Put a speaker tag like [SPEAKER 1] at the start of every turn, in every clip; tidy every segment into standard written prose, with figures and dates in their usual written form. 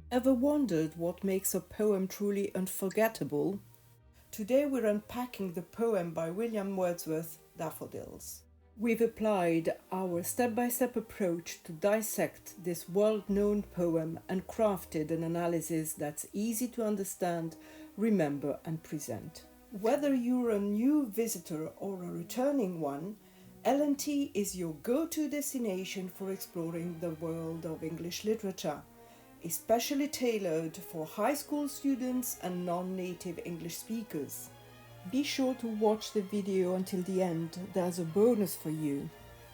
[SPEAKER 1] Ever wondered what makes a poem truly unforgettable? Today we're unpacking the poem by William Wordsworth, Daffodils. We've applied our step-by-step approach to dissect this world-known poem and crafted an analysis that's easy to understand, remember and present. Whether you're a new visitor or a returning one, L&T is your go-to destination for exploring the world of English literature, especially tailored for high school students and non-native English speakers. Be sure to watch the video until the end, there's a bonus for you.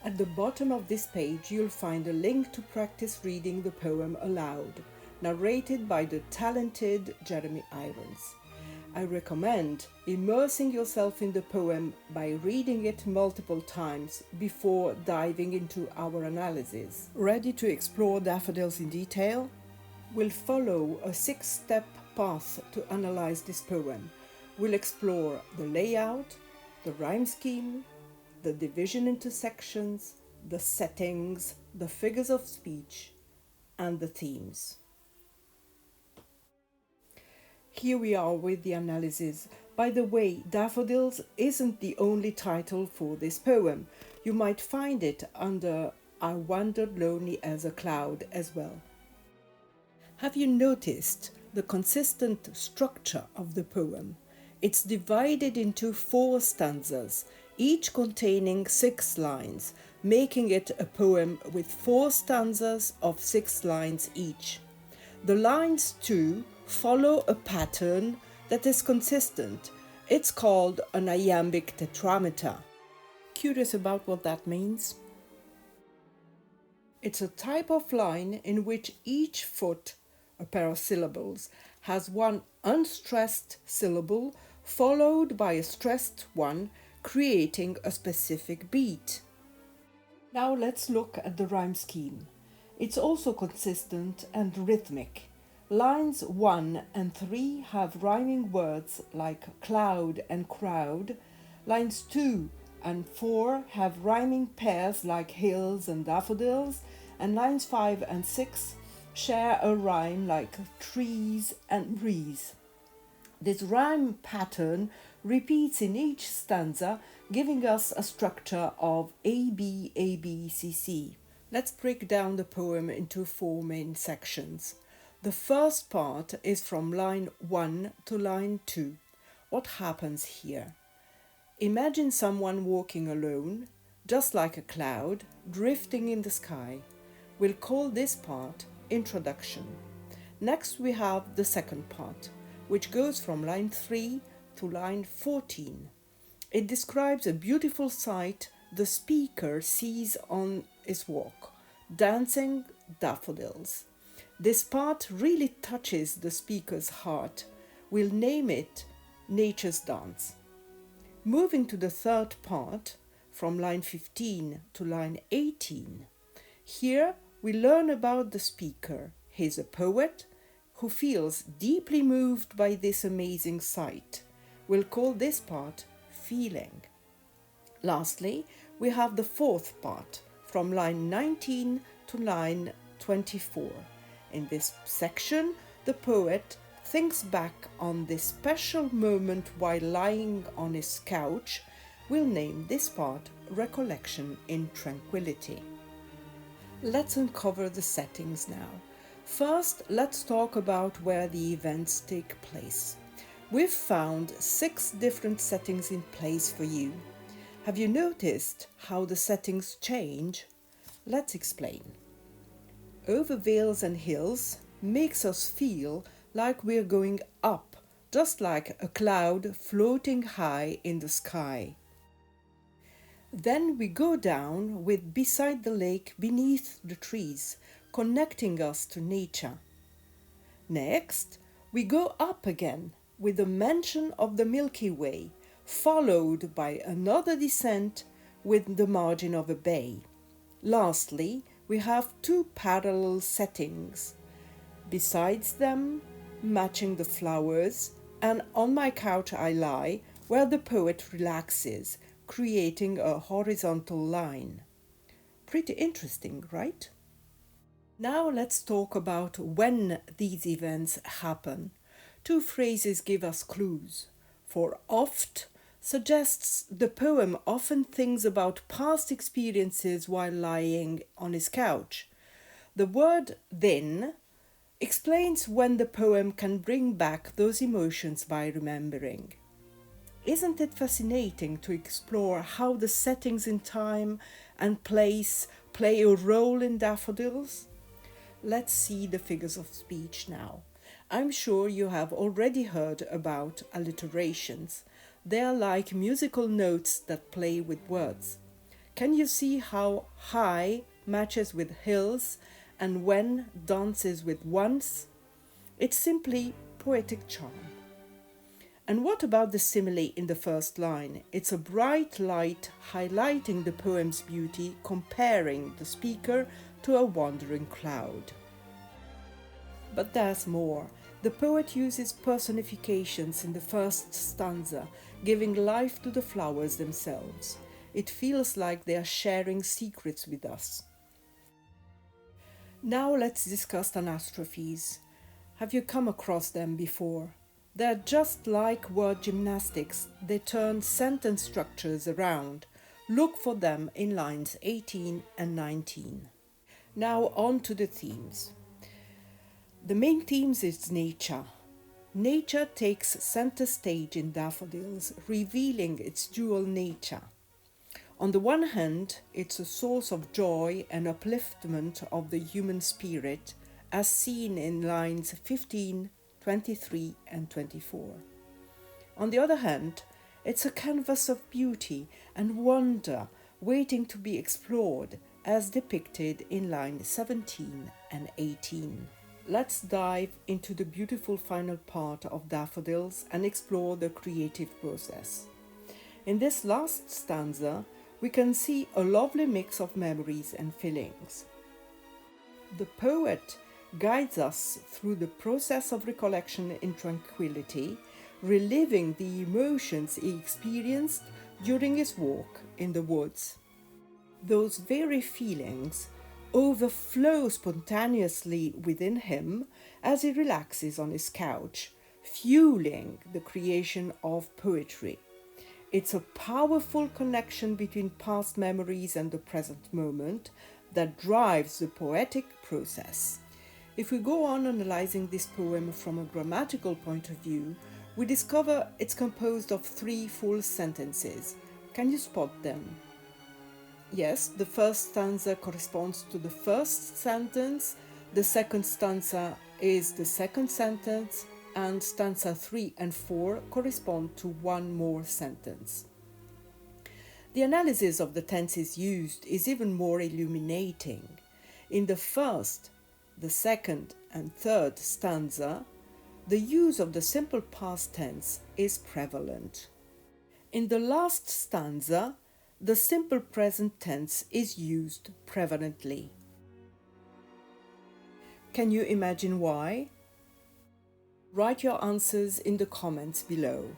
[SPEAKER 1] At the bottom of this page you'll find a link to practice reading the poem aloud, narrated by the talented Jeremy Irons. I recommend immersing yourself in the poem by reading it multiple times before diving into our analysis. Ready to explore Daffodils in detail? We'll follow a 6-step path to analyze this poem. We'll explore the layout, the rhyme scheme, the division into sections, the settings, the figures of speech, and the themes. Here we are with the analysis. By the way, Daffodils isn't the only title for this poem. You might find it under I Wandered Lonely as a Cloud as well. Have you noticed the consistent structure of the poem? It's divided into 4 stanzas, each containing 6 lines, making it a poem with 4 stanzas of 6 lines each. The lines too follow a pattern that is consistent. It's called an iambic tetrameter. Curious about what that means? It's a type of line in which each foot, a pair of syllables, has one unstressed syllable followed by a stressed one, creating a specific beat. Now let's look at the rhyme scheme. It's also consistent and rhythmic. Lines 1 and 3 have rhyming words like cloud and crowd. Lines 2 and 4 have rhyming pairs like hills and daffodils. And lines 5 and 6 share a rhyme like trees and breeze. This rhyme pattern repeats in each stanza, giving us a structure of A, B, A, B, C, C. Let's break down the poem into 4 main sections. The first part is from line 1 to line 2. What happens here? Imagine someone walking alone, just like a cloud, drifting in the sky. We'll call this part Introduction. Next we have the second part, which goes from line 3 to line 14. It describes a beautiful sight the speaker sees on his walk, dancing daffodils. This part really touches the speaker's heart. We'll name it Nature's Dance. Moving to the third part, from line 15 to line 18. Here we learn about the speaker. He's a poet who feels deeply moved by this amazing sight. We'll call this part Feeling. Lastly, we have the fourth part, from line 19 to line 24. In this section, the poet thinks back on this special moment while lying on his couch. We'll name this part Recollection in Tranquility. Let's uncover the settings now. First, let's talk about where the events take place. We've found 6 different settings in place for you. Have you noticed how the settings change? Let's explain. Over vales and hills makes us feel like we're going up, just like a cloud floating high in the sky. Then we go down with beside the lake beneath the trees, connecting us to nature. Next, we go up again with the mention of the Milky Way, followed by another descent with the margin of a bay. Lastly, we have 2 parallel settings. Besides them, matching the flowers, and on my couch I lie, where the poet relaxes, creating a horizontal line. Pretty interesting, right? Now let's talk about when these events happen. Two phrases give us clues. For oft suggests the poem often thinks about past experiences while lying on his couch. The word then explains when the poem can bring back those emotions by remembering. Isn't it fascinating to explore how the settings in time and place play a role in Daffodils? Let's see the figures of speech now. I'm sure you have already heard about alliterations. They are like musical notes that play with words. Can you see how high matches with hills and when dances with once? It's simply poetic charm. And what about the simile in the first line? It's a bright light highlighting the poem's beauty, comparing the speaker to a wandering cloud. But there's more. The poet uses personifications in the first stanza, giving life to the flowers themselves. It feels like they are sharing secrets with us. Now let's discuss anastrophes. Have you come across them before? They're just like word gymnastics. They turn sentence structures around. Look for them in lines 18 and 19. Now on to the themes. The main themes is nature. Nature takes center stage in Daffodils, revealing its dual nature. On the one hand, it's a source of joy and upliftment of the human spirit, as seen in lines 15, 23 and 24. On the other hand, it's a canvas of beauty and wonder waiting to be explored, as depicted in lines 17 and 18. Let's dive into the beautiful final part of Daffodils and explore the creative process. In this last stanza, we can see a lovely mix of memories and feelings. The poet guides us through the process of recollection in tranquility, reliving the emotions he experienced during his walk in the woods. Those very feelings overflow spontaneously within him as he relaxes on his couch, fueling the creation of poetry. It's a powerful connection between past memories and the present moment that drives the poetic process. If we go on analyzing this poem from a grammatical point of view, we discover it's composed of 3 full sentences. Can you spot them? Yes, the first stanza corresponds to the first sentence, the second stanza is the second sentence, and stanza 3 and 4 correspond to one more sentence. The analysis of the tenses used is even more illuminating. In the first, the second and third stanza, the use of the simple past tense is prevalent. In the last stanza, the simple present tense is used prevalently. Can you imagine why? Write your answers in the comments below.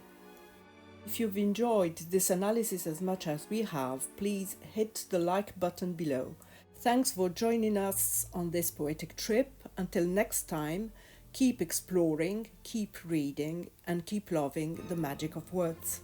[SPEAKER 1] If you've enjoyed this analysis as much as we have, please hit the like button below. Thanks for joining us on this poetic trip. Until next time, keep exploring, keep reading, and keep loving the magic of words.